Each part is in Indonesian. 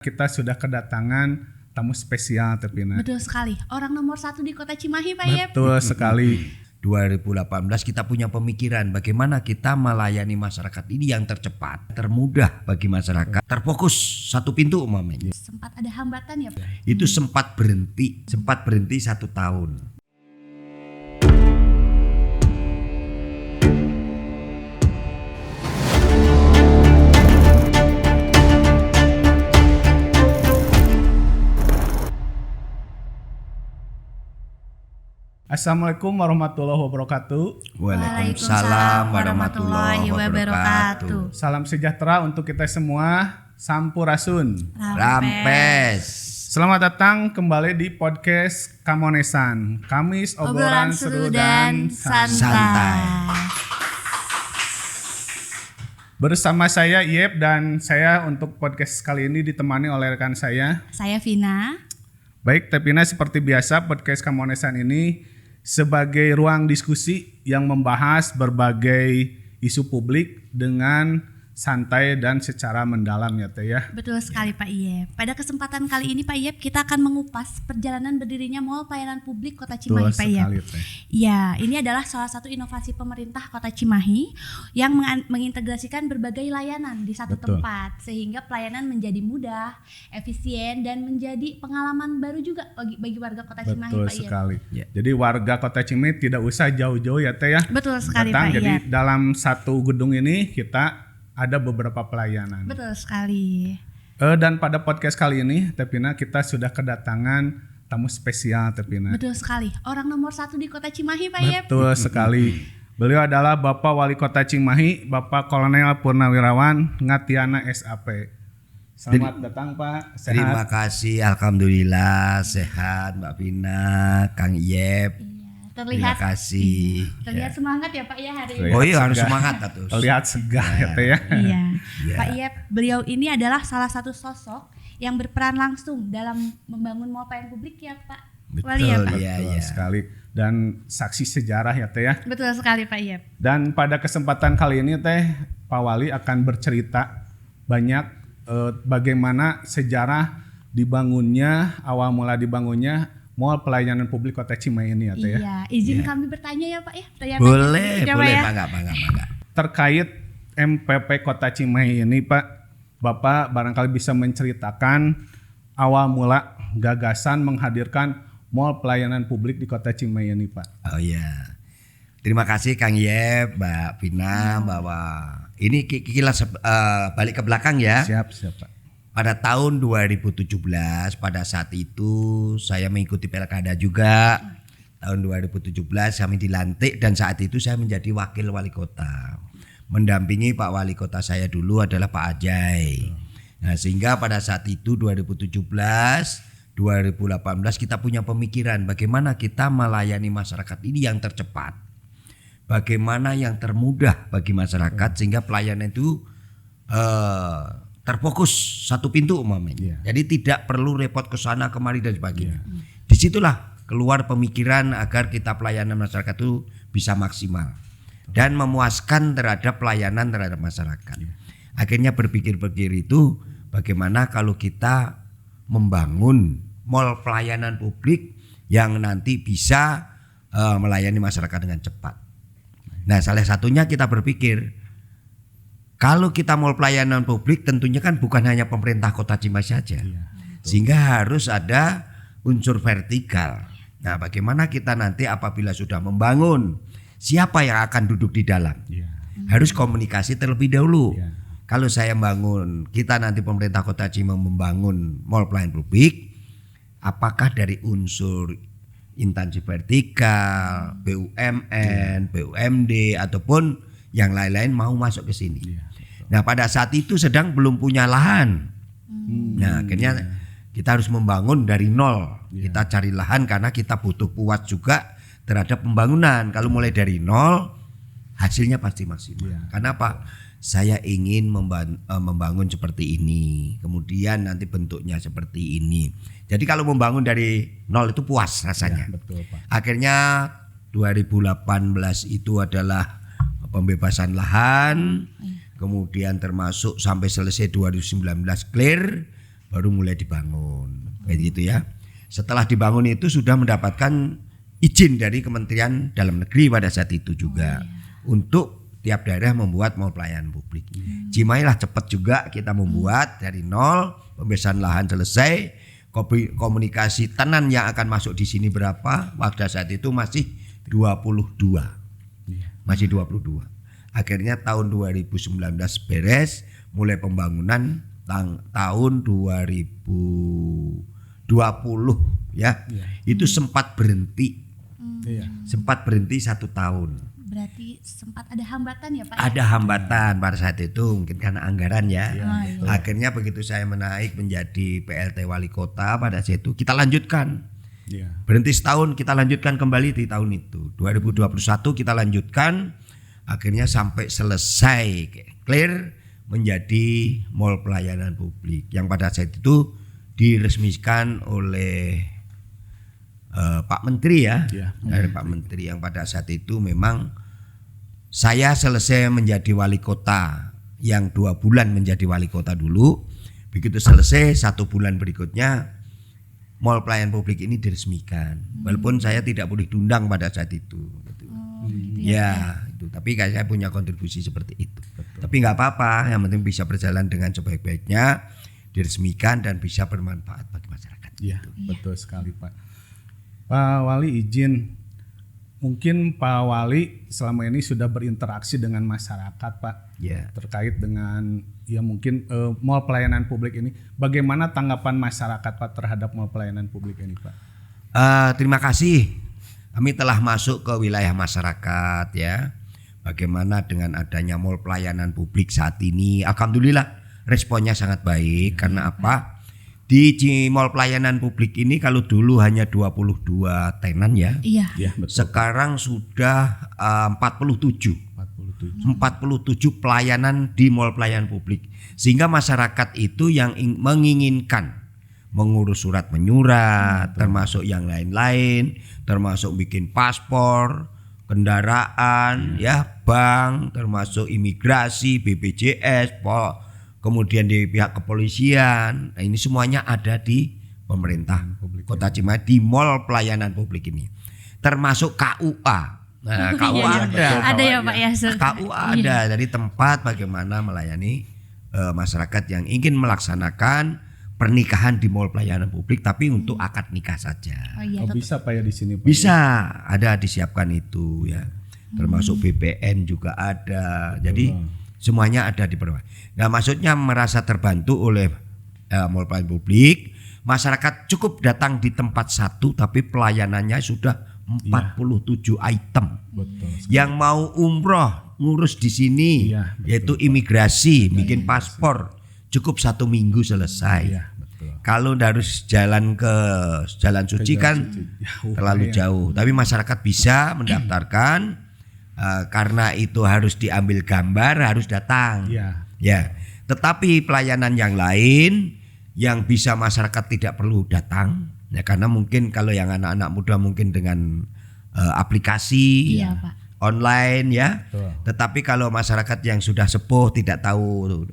Kita sudah kedatangan tamu spesial Tepina. Betul sekali. Orang nomor 1 di Kota Cimahi, Pak Yep. Betul sekali. 2018 kita punya pemikiran bagaimana kita melayani masyarakat ini yang tercepat, termudah bagi masyarakat, terfokus satu pintu umpamanya. Sempat ada hambatan ya Pak? Itu sempat berhenti 1 tahun. Assalamualaikum warahmatullahi wabarakatuh. Waalaikumsalam warahmatullahi wabarakatuh. Salam sejahtera untuk kita semua. Sampurasun. Rampes. Selamat datang kembali di podcast Kamonesan. Kamis obrolan seru dan santai. Bersama saya Yep dan saya untuk podcast kali ini ditemani oleh rekan saya. Saya Vina. Baik, Tepina, seperti biasa podcast Kamonesan ini sebagai ruang diskusi yang membahas berbagai isu publik dengan santai dan secara mendalam ya Teh ya. Betul sekali Pak Yep. Pada kesempatan kali ini Pak Yep kita akan mengupas perjalanan berdirinya Mall Pelayanan Publik Kota Cimahi Pak Yep. Ya, ini adalah salah satu inovasi pemerintah Kota Cimahi yang mengintegrasikan berbagai layanan di satu tempat sehingga pelayanan menjadi mudah, efisien dan menjadi pengalaman baru juga bagi warga Kota Cimahi Pak Yep. Betul sekali. Ya. Jadi warga Kota Cimahi tidak usah jauh-jauh ya Teh ya. Betul sekali Pak Yep. Jadi dalam satu gedung ini kita ada beberapa pelayanan. Betul sekali. Dan pada podcast kali ini, Tepina, kita sudah kedatangan tamu spesial, Tepina. Betul sekali. Orang nomor 1 di Kota Cimahi, Pak Yep. Betul sekali. Beliau adalah Bapak Wali Kota Cimahi, Bapak Kolonel Purnawirawan Ngatiana SAP. Selamat datang Pak. Sehat? Terima kasih, alhamdulillah sehat Mbak Vina, Kang Yep. Terlihat, terima kasih. Terlihat semangat ya Pak ya hari ini. Oh iya, harus semangat tuh. Terlihat segar ya Teh ya. Iya. Pak Yep, beliau ini adalah salah satu sosok yang berperan langsung dalam membangun mall pelayanan publik ya Pak. Betul, ya, Pak? Betul sekali. Dan saksi sejarah ya Teh ya. Betul sekali Pak Yep. Dan pada kesempatan kali ini Teh, Pak Wali akan bercerita banyak bagaimana sejarah dibangunnya, awal mula dibangunnya Mall Pelayanan Publik Kota Cimahi ini ya Teh ya. Iya, izin kami bertanya ya Pak ya. Boleh, ya, boleh, ya? bangga. Terkait MPP Kota Cimahi ini Pak, Bapak barangkali bisa menceritakan awal mula gagasan menghadirkan Mall Pelayanan Publik di Kota Cimahi ini Pak. Oh iya, terima kasih Kang Yep, Mbak Vina, bahwa ini kilas balik ke belakang ya. Siap Pak. Pada tahun 2017 pada saat itu saya mengikuti pilkada juga. Tahun 2017 kami dilantik dan saat itu saya menjadi wakil wali kota. Mendampingi Pak Wali Kota saya dulu adalah Pak Ajay. Nah, sehingga pada saat itu 2017, 2018 kita punya pemikiran bagaimana kita melayani masyarakat ini yang tercepat. Bagaimana yang termudah bagi masyarakat sehingga pelayanan itu terfokus satu pintu umpamanya. Jadi tidak perlu repot ke sana kemari dan sebagainya. Disitulah keluar pemikiran agar kita pelayanan masyarakat itu bisa maksimal dan memuaskan terhadap pelayanan terhadap masyarakat. Akhirnya berpikir-pikir itu bagaimana kalau kita membangun mall pelayanan publik yang nanti bisa melayani masyarakat dengan cepat. Nah, salah satunya kita berpikir kalau kita mau pelayanan publik tentunya kan bukan hanya pemerintah Kota Cimahi saja. Sehingga harus ada unsur vertikal. Nah, bagaimana kita nanti apabila sudah membangun, siapa yang akan duduk di dalam? Harus komunikasi terlebih dahulu. Kalau saya bangun, kita nanti pemerintah Kota Cimahi membangun mall pelayanan publik, apakah dari unsur instansi vertikal, BUMN, BUMD ataupun yang lain-lain mau masuk ke sini. Nah, pada saat itu sedang belum punya lahan. Nah, akhirnya kita harus membangun dari nol. Kita cari lahan karena kita butuh puas juga terhadap pembangunan. Kalau mulai dari nol, hasilnya pasti maksimal. Karena apa? Saya ingin membangun seperti ini. Kemudian nanti bentuknya seperti ini. Jadi kalau membangun dari nol itu puas rasanya. Betul, Pak. Akhirnya 2018 itu adalah pembebasan lahan, kemudian termasuk sampai selesai 2019 clear, baru mulai dibangun. Kayak gitu ya. Setelah dibangun itu sudah mendapatkan izin dari Kementerian Dalam Negeri pada saat itu juga untuk tiap daerah membuat mall pelayanan publik. Cimahi lah cepat juga kita membuat dari nol, pembebasan lahan selesai, komunikasi tenan yang akan masuk di sini berapa, pada saat itu masih 22. Masih 22. Akhirnya tahun 2019 beres, mulai pembangunan tahun 2020 ya. Itu sempat berhenti. Sempat berhenti 1 tahun. Berarti sempat ada hambatan ya Pak? Ada hambatan pada saat itu mungkin karena anggaran ya. Akhirnya begitu saya menaik menjadi PLT Wali Kota pada saat itu kita lanjutkan. Berhenti setahun, kita lanjutkan kembali di tahun itu. 2021 kita lanjutkan, akhirnya sampai selesai clear menjadi mall pelayanan publik yang pada saat itu diresmikan oleh Pak Menteri ya, dari Pak Menteri yang pada saat itu memang saya selesai menjadi wali kota yang 2 bulan menjadi wali kota dulu, begitu selesai 1 bulan berikutnya mall pelayanan publik ini diresmikan, walaupun saya tidak boleh diundang pada saat itu. Itu. Tapi saya punya kontribusi seperti itu. Tapi nggak apa-apa, yang penting bisa berjalan dengan sebaik-baiknya, diresmikan dan bisa bermanfaat bagi masyarakat. Iya, betul sekali Pak. Pak Wali izin, mungkin Pak Wali selama ini sudah berinteraksi dengan masyarakat Pak, terkait dengan ya mungkin mall pelayanan publik ini. Bagaimana tanggapan masyarakat Pak terhadap mall pelayanan publik ini Pak? Terima kasih. Kami telah masuk ke wilayah masyarakat ya. Bagaimana dengan adanya mall pelayanan publik saat ini? Alhamdulillah responnya sangat baik. Karena apa? Di mall pelayanan publik ini kalau dulu hanya 22 tenan ya. Iya. Betul. Sekarang sudah 47 pelayanan di mall pelayanan publik. Sehingga masyarakat itu yang menginginkan mengurus surat menyurat, termasuk yang lain-lain, termasuk bikin paspor, kendaraan, bank, termasuk imigrasi, BPJS, kemudian di pihak kepolisian. Nah, ini semuanya ada di pemerintah Kota Cimahi di mall pelayanan publik ini. Termasuk KUA. Nah, KUA ada ya Pak ya. KUA ada dari tempat bagaimana melayani masyarakat yang ingin melaksanakan pernikahan di mall pelayanan publik tapi untuk akad nikah saja. Bisa Pak ya di sini Pak? Bisa, ada disiapkan itu ya. Termasuk BPN juga ada. Jadi semuanya ada di bawah. Nah, maksudnya merasa terbantu oleh mall pelayanan publik, masyarakat cukup datang di tempat satu tapi pelayanannya sudah 47 item. Betul. Yang mau umroh ngurus di sini, yaitu imigrasi, bikin paspor, cukup 1 minggu selesai. Kalau harus jalan ke jalan suci kan terlalu jauh. Tapi masyarakat bisa mendaftarkan. Karena itu harus diambil gambar, harus datang. Tetapi pelayanan yang lain yang bisa masyarakat tidak perlu datang, ya karena mungkin kalau yang anak-anak muda mungkin dengan aplikasi online ya. Tetapi kalau masyarakat yang sudah sepuh tidak tahu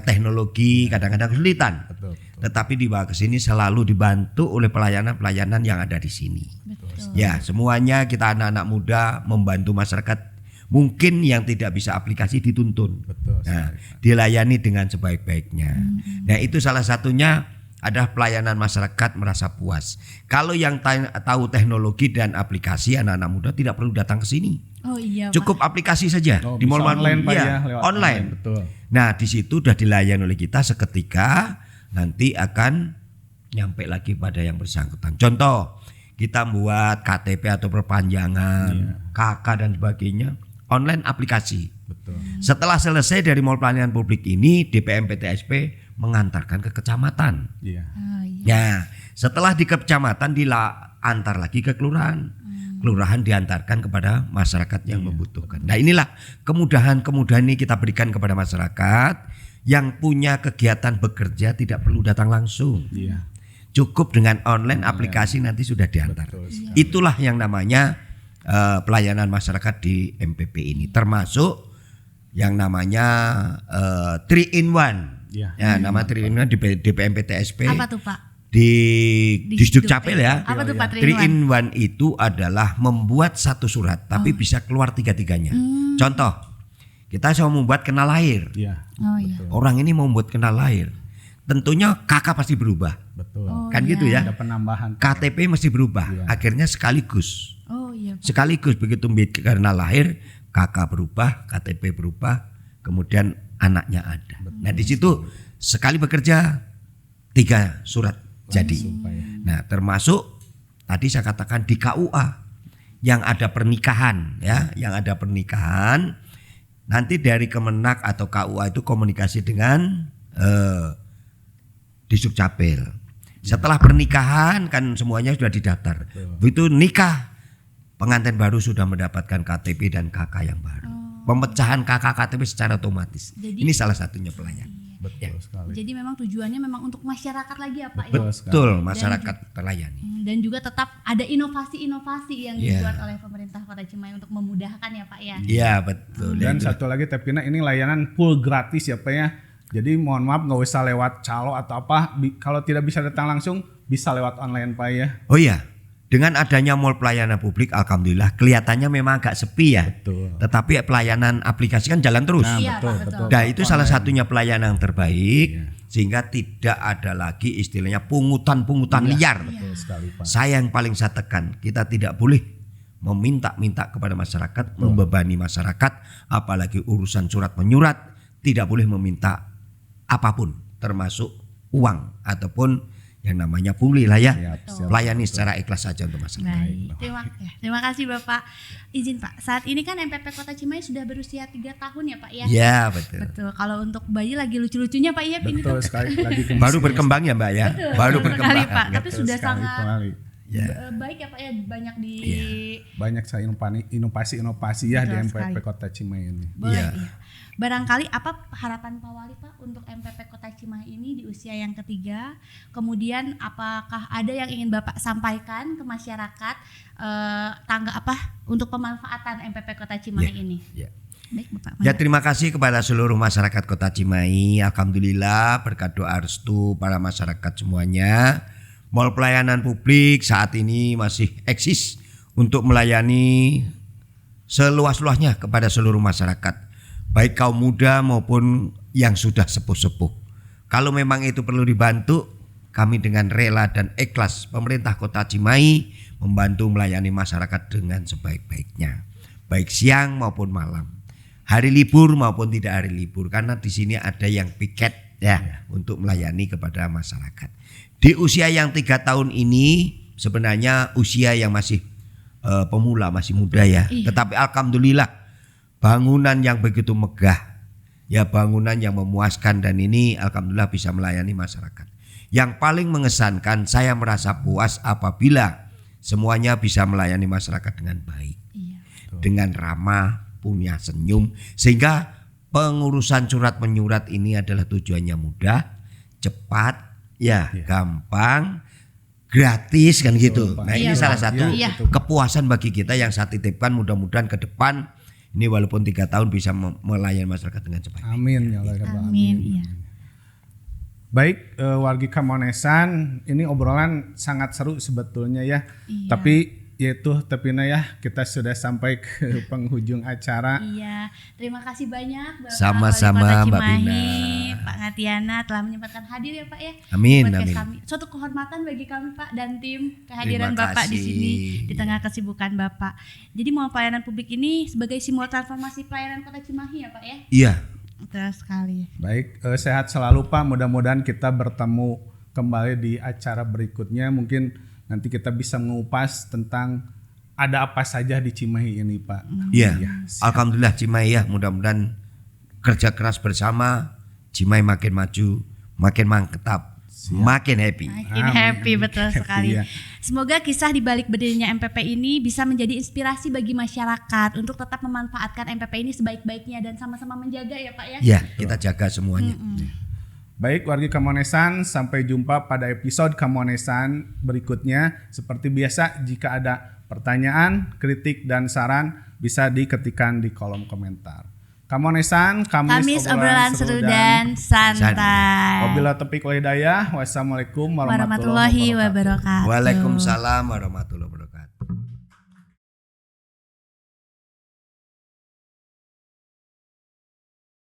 teknologi, kadang-kadang kesulitan. Tetapi dibawa ke sini selalu dibantu oleh pelayanan-pelayanan yang ada di sini. Ya, semuanya kita anak-anak muda membantu masyarakat. Mungkin yang tidak bisa aplikasi dituntun. Dilayani dengan sebaik-baiknya. Nah, itu salah satunya adalah pelayanan masyarakat merasa puas. Kalau yang tahu teknologi dan aplikasi, anak-anak muda tidak perlu datang ke sini. Cukup aplikasi saja di mall-mall online online. Betul. Nah, di situ sudah dilayani oleh kita seketika, nanti akan nyampe lagi pada yang bersangkutan. Contoh, kita buat KTP atau perpanjangan, KK dan sebagainya, online aplikasi. Setelah selesai dari mall pelayanan publik ini, DPM PTSP mengantarkan ke kecamatan. Ya, setelah di kecamatan diantar lagi ke kelurahan. Kelurahan diantarkan kepada masyarakat yang membutuhkan. Nah, inilah kemudahan-kemudahan ini kita berikan kepada masyarakat yang punya kegiatan bekerja tidak perlu datang langsung. Cukup dengan online aplikasi nanti sudah diantar. Itulah yang namanya pelayanan masyarakat di MPP ini, termasuk yang namanya 3 in 1 Ya, nama Trinoan di DPMPTSP. Apa tuh Pak? Di Disduk Capil ya. Apa tuh Pak 3 in 1 itu adalah membuat satu surat tapi bisa keluar 3-3-nya. Contoh, kita mau membuat kenal lahir. Oh iya. Orang ini mau membuat kenal lahir. Tentunya KK pasti berubah. Betul. Kan gitu ya. Ada penambahan. KTP mesti berubah. Akhirnya sekaligus. Oh iya Pak. Sekaligus begitu kenal lahir, KK berubah, KTP berubah, kemudian anaknya ada. Nah, di situ sekali bekerja 3 surat jadi. Nah, termasuk tadi saya katakan di KUA yang ada pernikahan ya, yang ada pernikahan nanti dari Kemenak atau KUA itu komunikasi dengan Disduk Capil. Setelah pernikahan kan semuanya sudah didaftar. Begitu nikah, pengantin baru sudah mendapatkan KTP dan KK yang baru. Pemecahan KK KTP secara otomatis. Ini salah satunya pelayan. Betul sekali. Jadi memang tujuannya memang untuk masyarakat lagi ya Pak Betul, masyarakat terlayani. Dan juga tetap ada inovasi-inovasi yang dibuat oleh pemerintah Kota Cimahi untuk memudahkan ya Pak ya. Iya betul. Dan satu lagi Tepina ini layanan full gratis ya Pak ya. Jadi mohon maaf nggak usah lewat calo atau apa. Kalau tidak bisa datang langsung bisa lewat online Pak ya. Oh iya. Dengan adanya mall pelayanan publik, alhamdulillah kelihatannya memang agak sepi ya. Betul. Tetapi pelayanan aplikasi kan jalan terus. Iya, betul. Nah itu salah satunya pelayanan yang terbaik, sehingga tidak ada lagi istilahnya pungutan-pungutan liar. Betul sekali Pak. Saya yang paling saya tekan, kita tidak boleh meminta-minta kepada masyarakat, membebani masyarakat, apalagi urusan surat menyurat, tidak boleh meminta apapun, termasuk uang ataupun yang namanya pungli lah ya. Layani secara ikhlas saja untuk masyarakat. Baik. Terima kasih Bapak. Izin Pak, saat ini kan MPP Kota Cimahi sudah berusia 3 tahun ya Pak ya? Ya betul. Betul. Kalau untuk bayi lagi lucu-lucunya Pak ya. Betul sekali. Lagi Baru berkembang ya Mbak ya. Baru berkembang. Sekali, Pak. Tapi sudah sangat Ya. baik ya Pak ya, banyak di banyak saya inovasi ya di MPP Kota Cimahi ini. Boleh, iya. Barangkali apa harapan Pak Wali Pak untuk MPP Kota Cimahi ini di usia yang ketiga? Kemudian apakah ada yang ingin Bapak sampaikan ke masyarakat untuk pemanfaatan MPP Kota Cimahi ini? Ya. Baik, Bapak. Ya terima kasih kepada seluruh masyarakat Kota Cimahi. Alhamdulillah berkat doa restu para masyarakat semuanya. Mall pelayanan publik saat ini masih eksis untuk melayani seluas-luasnya kepada seluruh masyarakat, baik kaum muda maupun yang sudah sepuh-sepuh. Kalau memang itu perlu dibantu, kami dengan rela dan ikhlas pemerintah Kota Cimahi membantu melayani masyarakat dengan sebaik-baiknya, baik siang maupun malam, hari libur maupun tidak hari libur, karena di sini ada yang piket ya untuk melayani kepada masyarakat. Di usia yang 3 tahun ini sebenarnya usia yang masih pemula, masih muda ya. Tetapi alhamdulillah bangunan yang begitu megah, ya bangunan yang memuaskan, dan ini alhamdulillah bisa melayani masyarakat. Yang paling mengesankan, saya merasa puas apabila semuanya bisa melayani masyarakat dengan baik, dengan ramah, punya senyum, sehingga pengurusan surat menyurat ini adalah tujuannya mudah, cepat, gampang, gratis kan gitu. Nah ini salah satu kepuasan bagi kita yang saya titipkan. Mudah-mudahan ke depan ini walaupun 3 tahun bisa melayani masyarakat dengan cepat. Amin ya Allah. Amin. Iya. Baik, wargi Kamonesan, ini obrolan sangat seru sebetulnya ya. Tapi yaitu Tepina ya, kita sudah sampai ke penghujung acara. Iya, terima kasih banyak Bapak Sama-sama Mbak Bina, Pak Ngatiana telah menyempatkan hadir ya Pak ya. Amin. Kami. Suatu kehormatan bagi kami Pak dan tim kehadiran Bapak di sini di tengah kesibukan Bapak. Jadi mall pelayanan publik ini sebagai simbol transformasi pelayanan Kota Cimahi ya Pak ya. Iya. Betul sekali. Baik, sehat selalu Pak. Mudah-mudahan kita bertemu kembali di acara berikutnya. Mungkin nanti kita bisa mengupas tentang ada apa saja di Cimahi ini Pak. Iya. Alhamdulillah Cimahi ya, mudah-mudahan kerja keras bersama Cimahi makin maju, makin mantap, makin happy. Makin happy, betul sekali. Semoga kisah di balik berdirinya MPP ini bisa menjadi inspirasi bagi masyarakat untuk tetap memanfaatkan MPP ini sebaik-baiknya dan sama-sama menjaga ya Pak ya. Iya, kita jaga semuanya. Baik wargi Kamonesan, sampai jumpa pada episode Kamonesan berikutnya. Seperti biasa, jika ada pertanyaan, kritik, dan saran bisa diketikkan di kolom komentar. Kamonesan, Kamis obrolan seru dan santai. Wabillahi taufiq wal hidayah. Wassalamualaikum warahmatullahi wabarakatuh. Waalaikumsalam warahmatullahi wabarakatuh.